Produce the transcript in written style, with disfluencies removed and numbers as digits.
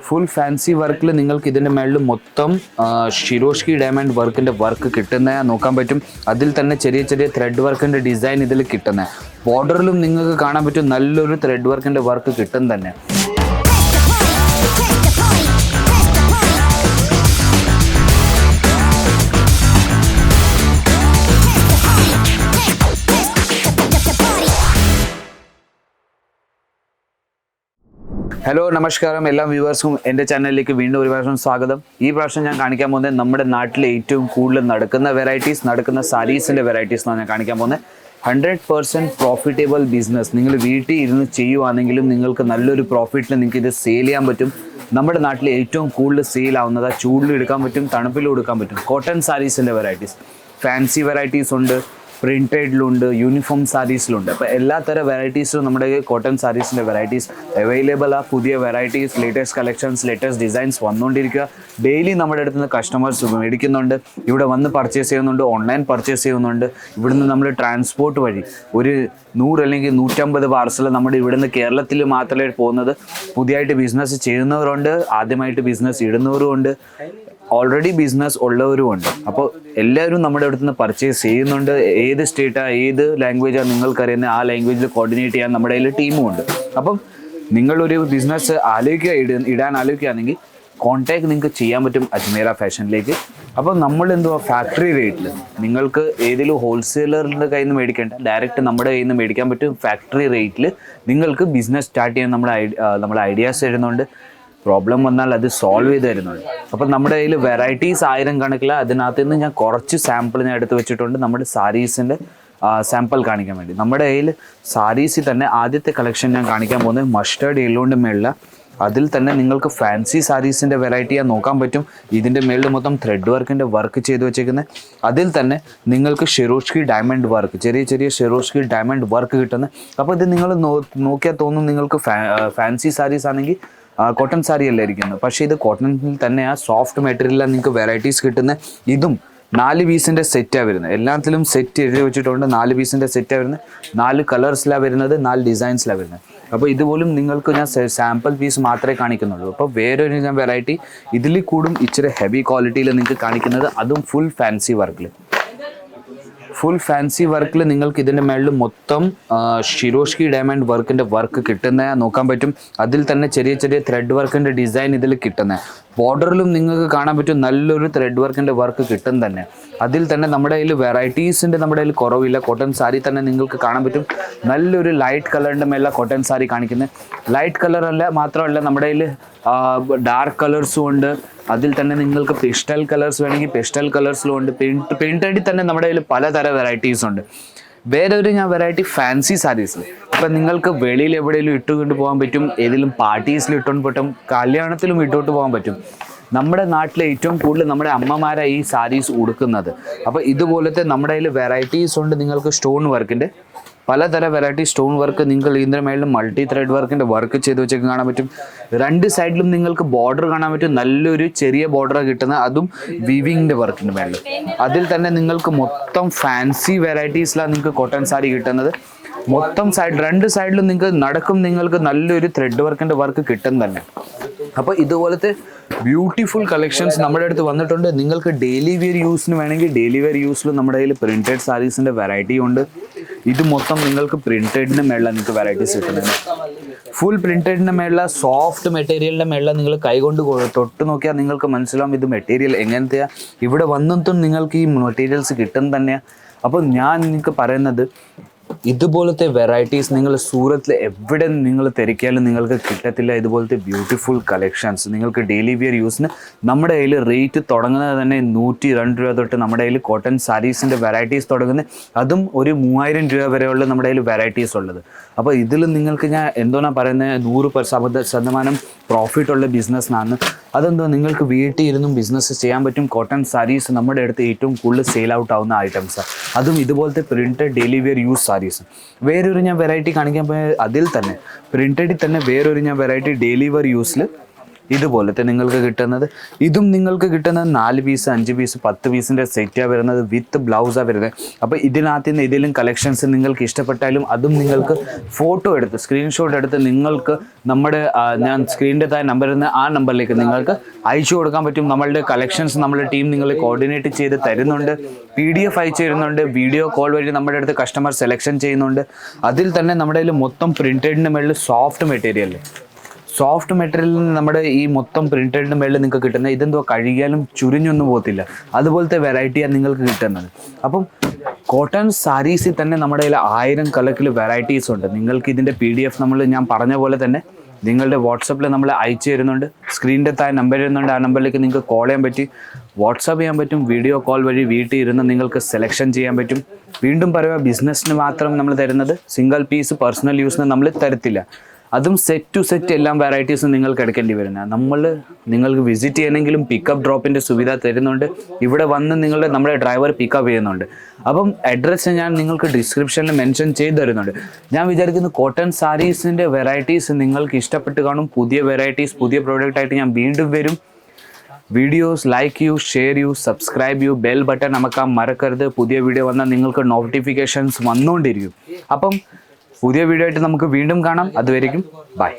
Full fancy വർക്കിൽ നിങ്ങൾക്ക് ഇതിൻ്റെ മേളിൽ മൊത്തം ഷിരോഷ്കി ഡയമണ്ട് വർക്കിൻ്റെ വർക്ക് കിട്ടുന്ന നോക്കാൻ പറ്റും. അതിൽ തന്നെ ചെറിയ ചെറിയ ത്രെഡ് വർക്കിൻ്റെ ഡിസൈൻ ഇതിൽ കിട്ടുന്നത്. ബോർഡറിലും നിങ്ങൾക്ക് കാണാൻ പറ്റും നല്ലൊരു ത്രെഡ് വർക്കിൻ്റെ വർക്ക് കിട്ടും തന്നെ. ഹലോ നമസ്കാരം, എല്ലാ വ്യൂവേഴ്സും എൻ്റെ ചാനലിലേക്ക് വീണ്ടും ഒരു പ്രാവശ്യം സ്വാഗതം. ഈ പ്രാവശ്യം ഞാൻ കാണിക്കാൻ പോകുന്നത് നമ്മുടെ നാട്ടിലെ ഏറ്റവും കൂടുതൽ നടക്കുന്ന സാരീസിൻ്റെ വെറൈറ്റീസ് ആണ് ഞാൻ കാണിക്കാൻ പോകുന്നത്. 100% പ്രോഫിറ്റബിൾ ബിസിനസ്. നിങ്ങൾ വീട്ടിൽ ഇരുന്ന് ചെയ്യുവാണെങ്കിലും നിങ്ങൾക്ക് നല്ലൊരു പ്രോഫിറ്റിൽ നിങ്ങൾക്ക് ഇത് സെയിൽ ചെയ്യാൻ പറ്റും. നമ്മുടെ നാട്ടിൽ ഏറ്റവും കൂടുതൽ സെയിൽ ആവുന്നത് ചൂടിലും എടുക്കാൻ പറ്റും, തണുപ്പിലും എടുക്കാൻ പറ്റും. കോട്ടൺ സാരീസിൻ്റെ വെറൈറ്റീസ്, ഫാൻസി വെറൈറ്റീസ് ഉണ്ട്, പ്രിൻറ്റഡിലുണ്ട്, യൂണിഫോം സാരീസിലുണ്ട്. അപ്പോൾ എല്ലാ തരം വെറൈറ്റീസും നമ്മുടെ കോട്ടൺ സാരീസിൻ്റെ വെറൈറ്റീസ് അവൈലബിൾ ആ. പുതിയ varieties, latest collections, latest designs വന്നുകൊണ്ടിരിക്കുക. ഡെയിലി നമ്മുടെ അടുത്ത് നിന്ന് കസ്റ്റമേഴ്സ് മേടിക്കുന്നുണ്ട്, ഇവിടെ വന്ന് പർച്ചേസ് ചെയ്യുന്നുണ്ട്, ഓൺലൈൻ പർച്ചേസ് ചെയ്യുന്നുണ്ട്. ഇവിടുന്ന് നമ്മൾ ട്രാൻസ്പോർട്ട് വഴി ഒരു 100 അല്ലെങ്കിൽ 150 പാർസൽ നമ്മുടെ ഇവിടുന്ന് കേരളത്തിൽ മാത്രമേ പോകുന്നത്. പുതിയതായിട്ട് ബിസിനസ് ചെയ്യുന്നവരുണ്ട്, ആദ്യമായിട്ട് ബിസിനസ് ഇടുന്നവരുമുണ്ട്, ഓൾറെഡി ബിസിനസ് ഉള്ളവരുമുണ്ട്. അപ്പോൾ എല്ലാവരും നമ്മുടെ അടുത്ത് നിന്ന് പർച്ചേസ് ചെയ്യുന്നുണ്ട്. ഏത് സ്റ്റേറ്റാണ്, ഏത് ലാംഗ്വേജാണ് നിങ്ങൾക്കറിയുന്നത് ആ ലാംഗ്വേജിൽ കോർഡിനേറ്റ് ചെയ്യാൻ നമ്മുടെ കയ്യിൽ ടീമുമുണ്ട്. അപ്പം നിങ്ങളൊരു ബിസിനസ് ഇടാൻ ആലോചിക്കുകയാണെങ്കിൽ കോൺടാക്ട് നിങ്ങൾക്ക് ചെയ്യാൻ പറ്റും അജ്മീറ ഫാഷനിലേക്ക്. അപ്പോൾ നമ്മൾ ഫാക്ടറി റേറ്റിൽ നിങ്ങൾക്ക് ഏതെങ്കിലും ഹോൾസെയിലറിൻ്റെ കയ്യിൽ നിന്ന് മേടിക്കേണ്ട, ഡയറക്റ്റ് നമ്മുടെ കയ്യിൽ നിന്ന് മേടിക്കാൻ പറ്റും. ഫാക്ടറി റേറ്റിൽ നിങ്ങൾക്ക് ബിസിനസ് സ്റ്റാർട്ട് ചെയ്യാൻ നമ്മുടെ ഐഡിയാസ് തരുന്നുണ്ട്. പ്രോബ്ലം വന്നാൽ അത് സോൾവ് ചെയ്ത് തരുന്നുണ്ട്. അപ്പം നമ്മുടെ കയ്യിൽ വെറൈറ്റീസ് 1000 കണക്കില്ല. അതിനകത്ത് നിന്ന് ഞാൻ കുറച്ച് സാമ്പിൾ ഞാൻ എടുത്ത് വെച്ചിട്ടുണ്ട് നമ്മുടെ സാരീസിൻ്റെ സാമ്പിൾ കാണിക്കാൻ വേണ്ടി. നമ്മുടെ കയ്യിൽ സാരീസിൽ തന്നെ ആദ്യത്തെ കളക്ഷൻ ഞാൻ കാണിക്കാൻ പോകുന്നത് മസ്റ്റേർഡ് യെല്ലോൻ്റെ മേളിൽ. അതിൽ തന്നെ നിങ്ങൾക്ക് ഫാൻസി സാരീസിൻ്റെ വെറൈറ്റി ഞാൻ നോക്കാൻ പറ്റും. ഇതിൻ്റെ മേളിൽ മൊത്തം ത്രെഡ് വർക്കിൻ്റെ വർക്ക് ചെയ്ത് വെച്ചേക്കുന്നത്. അതിൽ തന്നെ നിങ്ങൾക്ക് ഷിരോഷ്കി ഡയമണ്ട് വർക്ക്, ചെറിയ ചെറിയ ഷിരോഷ്കി ഡയമണ്ട് വർക്ക് കിട്ടുന്നത്. അപ്പോൾ ഇത് നിങ്ങൾ നോക്കിയാൽ തോന്നും നിങ്ങൾക്ക് ഫാൻസി സാരീസ് ആണെങ്കിൽ കോട്ടൺ സാരി അല്ല ഇരിക്കുന്നത്. പക്ഷേ ഇത് കോട്ടണിൽ തന്നെ ആ സോഫ്റ്റ് മെറ്റീരിയലാണ് നിങ്ങൾക്ക് വെറൈറ്റീസ് കിട്ടുന്നത്. ഇതും 4 പീസിൻ്റെ സെറ്റാണ് വരുന്നത്. എല്ലാത്തിലും സെറ്റ് എഴുതി വെച്ചിട്ടുണ്ട്. 4 പീസിൻ്റെ സെറ്റാണ് വരുന്നത്. 4 കളേഴ്സിലാണ് വരുന്നത്, 4 ഡിസൈൻസിലാണ് വരുന്നത്. അപ്പോൾ ഇതുപോലും നിങ്ങൾക്ക് ഞാൻ സാമ്പിൾ പീസ് മാത്രമേ കാണിക്കുന്നുള്ളൂ. അപ്പോൾ വേറൊരു ഞാൻ വെറൈറ്റി ഇതിൽ കൂടും ഇച്ചിരി ഹെവി ക്വാളിറ്റിയിൽ നിങ്ങൾക്ക് കാണിക്കുന്നത്, അതും ഫുൾ ഫാൻസി വർക്കിൽ നിങ്ങൾക്ക് ഇതിൻ്റെ മേളിൽ മൊത്തം ഷിരോഷ്കി ഡയമണ്ട് വർക്കിൻ്റെ വർക്ക് കിട്ടുന്ന നോക്കാൻ പറ്റും. അതിൽ തന്നെ ചെറിയ ചെറിയ ത്രെഡ് വർക്കിൻ്റെ ഡിസൈൻ ഇതിൽ കിട്ടുന്നത്. ബോർഡറിലും നിങ്ങൾക്ക് കാണാൻ പറ്റും നല്ലൊരു ത്രെഡ് വർക്കിൻ്റെ വർക്ക് കിട്ടും തന്നെ. അതിൽ തന്നെ നമ്മുടെ കയ്യിൽ വെറൈറ്റീസിൻ്റെ നമ്മുടെ കയ്യിൽ കുറവില്ല. കോട്ടൺ സാരി തന്നെ നിങ്ങൾക്ക് കാണാൻ പറ്റും. നല്ലൊരു ലൈറ്റ് കളറിൻ്റെ മേലെ കോട്ടൺ സാരി കാണിക്കുന്നത്. ലൈറ്റ് കളറല്ല മാത്രമല്ല, നമ്മുടെ കയ്യിൽ ഡാർക്ക് കളേഴ്സും ഉണ്ട്. അതിൽ തന്നെ നിങ്ങൾക്ക് പെസ്റ്റൽ കളേഴ്സ് വേണമെങ്കിൽ പെസ്റ്റൽ കളേഴ്സിലും ഉണ്ട്. പെയിൻറ്റഡിൽ തന്നെ നമ്മുടെ കയ്യിൽ പലതരം വെറൈറ്റീസ് ഉണ്ട്. വേറൊരു ഞാൻ വെറൈറ്റി ഫാൻസി സാരീസിൽ. ഇപ്പം നിങ്ങൾക്ക് വെളിയിൽ എവിടെയെങ്കിലും ഇട്ടുകൊണ്ട് പോകാൻ പറ്റും, ഏതെങ്കിലും പാർട്ടീസിൽ ഇട്ടുകൊണ്ട് പറ്റും, കല്യാണത്തിലും ഇട്ടുകൊണ്ട് പോകാൻ പറ്റും. നമ്മുടെ നാട്ടിലെ ഏറ്റവും കൂടുതൽ നമ്മുടെ അമ്മമാരാണ് ഈ സാരീസ് ഉടുക്കുന്നത്. അപ്പോൾ ഇതുപോലത്തെ നമ്മുടെ കയ്യിൽ വെറൈറ്റീസ് ഉണ്ട്. നിങ്ങൾക്ക് സ്റ്റോൺ വർക്കിൻ്റെ പലതരം വെറൈറ്റി സ്റ്റോൺ വർക്ക്, നിങ്ങൾ ഇതിൻ്റെ മേളിൽ മൾട്ടി ത്രെഡ് വർക്കിൻ്റെ വർക്ക് ചെയ്ത് വെച്ചൊക്കെ കാണാൻ പറ്റും. 2 സൈഡിലും നിങ്ങൾക്ക് ബോർഡർ കാണാൻ പറ്റും. നല്ലൊരു ചെറിയ ബോർഡർ കിട്ടുന്നത്, അതും വിവിങ്ങിൻ്റെ വർക്കിൻ്റെ മേളിൽ. അതിൽ തന്നെ നിങ്ങൾക്ക് മൊത്തം ഫാൻസി വെറൈറ്റീസിലാണ് നിങ്ങൾക്ക് കോട്ടൺ സാരി കിട്ടുന്നത്. മൊത്തം 2 സൈഡിലും നിങ്ങൾക്ക് നല്ലൊരു ത്രെഡ് വർക്കിൻ്റെ വർക്ക് കിട്ടും തന്നെ. അപ്പോൾ ഇതുപോലത്തെ ബ്യൂട്ടിഫുൾ കളക്ഷൻസ് നമ്മുടെ അടുത്ത് വന്നിട്ടുണ്ട്. നിങ്ങൾക്ക് ഡെയിലി വെയർ യൂസിന് വേണമെങ്കിൽ ഡെയിലി വെയർ യൂസിൽ നമ്മുടെ കയ്യിൽ പ്രിൻറ്റഡ് സാരീസിൻ്റെ വെറൈറ്റി ഉണ്ട്. ഇത് മൊത്തം നിങ്ങൾക്ക് പ്രിൻറ്റഡിൻ്റെ മേളിലാണ് നിങ്ങൾക്ക് വെറൈറ്റീസ് കിട്ടുന്നത്. ഫുൾ പ്രിൻറ്റഡിൻ്റെ മേളിൽ സോഫ്റ്റ് മെറ്റീരിയലിൻ്റെ മേളിൽ നിങ്ങൾ കൈകൊണ്ട് തൊട്ട് നോക്കിയാൽ നിങ്ങൾക്ക് മനസ്സിലാവും ഇത് മെറ്റീരിയൽ എങ്ങനത്തെയാണ്. ഇവിടെ വന്നിട്ടും നിങ്ങൾക്ക് ഈ മെറ്റീരിയൽസ് കിട്ടും തന്നെയാണ്. അപ്പോൾ ഞാൻ നിങ്ങൾക്ക് പറയുന്നത് ഇതുപോലത്തെ വെറൈറ്റീസ് നിങ്ങൾ സൂറത്തിൽ എവിടെ നിങ്ങൾ തിരക്കിയാലും നിങ്ങൾക്ക് കിട്ടത്തില്ല. ഇതുപോലത്തെ ബ്യൂട്ടിഫുൾ കളക്ഷൻസ് നിങ്ങൾക്ക് ഡെയിലി വെയർ യൂസിന് നമ്മുടെ കയ്യിൽ റേറ്റ് തുടങ്ങുന്നത് തന്നെ 102 രൂപ തൊട്ട് നമ്മുടെ കയ്യിൽ കോട്ടൺ സാരീസിൻ്റെ വെറൈറ്റീസ് തുടങ്ങുന്നത്. അതും ഒരു 3000 രൂപ വരെയുള്ള നമ്മുടെ കയ്യിൽ വെറൈറ്റീസ് ഉള്ളത്. അപ്പോൾ ഇതിൽ നിങ്ങൾക്ക് ഞാൻ എന്തോന്നാ പറയുന്നത് 100% പ്രോഫിറ്റ് ഉള്ള ബിസിനസ്സിനാണ്. അതെന്തോ നിങ്ങൾക്ക് വീട്ടിൽ ഇരുന്നും ബിസിനസ് ചെയ്യാൻ പറ്റും. കോട്ടൺ സാരീസ് നമ്മുടെ അടുത്ത് ഏറ്റവും കൂടുതൽ സെയിൽ ഔട്ട് ആവുന്ന ഐറ്റംസാണ്. അതും ഇതുപോലത്തെ printed daily wear use saris. വേറൊരു ഞാൻ വെറൈറ്റി കാണിക്കാൻ പോയ അതിൽ തന്നെ പ്രിൻറ്റഡിൽ തന്നെ വേറൊരു ഞാൻ വെറൈറ്റി ഡെയിലി വെയർ യൂസിൽ ഇതുപോലത്തെ നിങ്ങൾക്ക് കിട്ടുന്നത്. ഇതും നിങ്ങൾക്ക് കിട്ടുന്നത് 4 പീസ് 5 പീസ് 10 പീസിൻ്റെ സെറ്റാണ് വരുന്നത്, വിത്ത് ബ്ലൗസാണ് വരുന്നത്. അപ്പോൾ ഇതിനകത്ത് നിന്ന് ഇതിലും കളക്ഷൻസ് നിങ്ങൾക്ക് ഇഷ്ടപ്പെട്ടാലും അതും നിങ്ങൾക്ക് ഫോട്ടോ എടുത്ത് സ്ക്രീൻഷോട്ട് എടുത്ത് നിങ്ങൾക്ക് നമ്മുടെ ഞാൻ സ്ക്രീനിൻ്റെ താഴെ നമ്പർ ഇരുന്ന ആ നമ്പറിലേക്ക് നിങ്ങൾക്ക് അയച്ചു കൊടുക്കാൻ പറ്റും. നമ്മളുടെ കളക്ഷൻസ് നമ്മുടെ ടീം നിങ്ങൾ കോർഡിനേറ്റ് ചെയ്ത് തരുന്നുണ്ട്, PDF അയച്ചു തരുന്നുണ്ട്, വീഡിയോ കോൾ വഴി നമ്മുടെ അടുത്ത് കസ്റ്റമർ സെലക്ഷൻ ചെയ്യുന്നുണ്ട്. അതിൽ തന്നെ നമ്മുടെ കയ്യിൽ മൊത്തം പ്രിൻറ്റഡിൻ്റെ മേളിൽ സോഫ്റ്റ് മെറ്റീരിയലിൽ നമ്മുടെ ഈ മൊത്തം പ്രിൻറ്റഡിൻ്റെ മേളിൽ നിങ്ങൾക്ക് കിട്ടുന്നത് ഇതെന്തോ കഴുകിയാലും ചുരിഞ്ഞൊന്നും പോകത്തില്ല, അതുപോലത്തെ വെറൈറ്റിയാണ് നിങ്ങൾക്ക് കിട്ടുന്നത്. അപ്പം കോട്ടൺ സാരീസിൽ തന്നെ നമ്മുടെ കയ്യിൽ 1000 കണക്കിൽ വെറൈറ്റീസ് ഉണ്ട്. നിങ്ങൾക്ക് ഇതിൻ്റെ PDF ഞാൻ പറഞ്ഞ പോലെ തന്നെ നിങ്ങളുടെ വാട്സപ്പിൽ നമ്മൾ അയച്ചു തരുന്നുണ്ട്. സ്ക്രീനിൻ്റെ താഴെ നമ്പർ ഇരുന്നുണ്ട്, ആ നമ്പറിലേക്ക് നിങ്ങൾക്ക് കോൾ ചെയ്യാൻ പറ്റും, വാട്സപ്പ് ചെയ്യാൻ പറ്റും, വീഡിയോ കോൾ വഴി വീട്ടിൽ ഇരുന്ന് നിങ്ങൾക്ക് സെലക്ഷൻ ചെയ്യാൻ പറ്റും. വീണ്ടും പറയുക, ബിസിനസ്സിന് മാത്രം നമ്മൾ തരുന്നത്, സിംഗിൾ പീസ് പേഴ്സണൽ യൂസിന് നമ്മൾ തരത്തില്ല. അതും സെറ്റ് ടു സെറ്റ് എല്ലാം വെറൈറ്റീസും നിങ്ങൾക്ക് എടുക്കേണ്ടി വരുന്നത്. നിങ്ങൾക്ക് വിസിറ്റ് ചെയ്യണമെങ്കിലും പിക്കപ്പ് ഡ്രോപ്പിൻ്റെ സുവിധ തരുന്നുണ്ട്. ഇവിടെ വന്ന് നമ്മുടെ ഡ്രൈവർ പിക്കപ്പ് ചെയ്യുന്നുണ്ട്. അപ്പം അഡ്രസ്സ് ഞാൻ നിങ്ങൾക്ക് ഡിസ്ക്രിപ്ഷനിൽ മെൻഷൻ ചെയ്ത് തരുന്നുണ്ട്. ഞാൻ വിചാരിക്കുന്നു കോട്ടൺ സാരീസിൻ്റെ വെറൈറ്റീസ് നിങ്ങൾക്ക് ഇഷ്ടപ്പെട്ട് കാണും. പുതിയ വെറൈറ്റീസ് പുതിയ പ്രോഡക്റ്റായിട്ട് ഞാൻ വീണ്ടും വരും. വീഡിയോസ് ലൈക്ക് ചെയ്യൂ, ഷെയർ ചെയ്യൂ, സബ്സ്ക്രൈബ് ചെയ്യൂ, ബെൽ ബട്ടൺ അമക്കാൻ മറക്കരുത്. പുതിയ വീഡിയോ വന്നാൽ നിങ്ങൾക്ക് നോട്ടിഫിക്കേഷൻസ് വന്നുകൊണ്ടിരിക്കും. അപ്പം പുതിയ വീഡിയോ ആയിട്ട് നമുക്ക് വീണ്ടും കാണാം. അതുവരെയും ബൈ.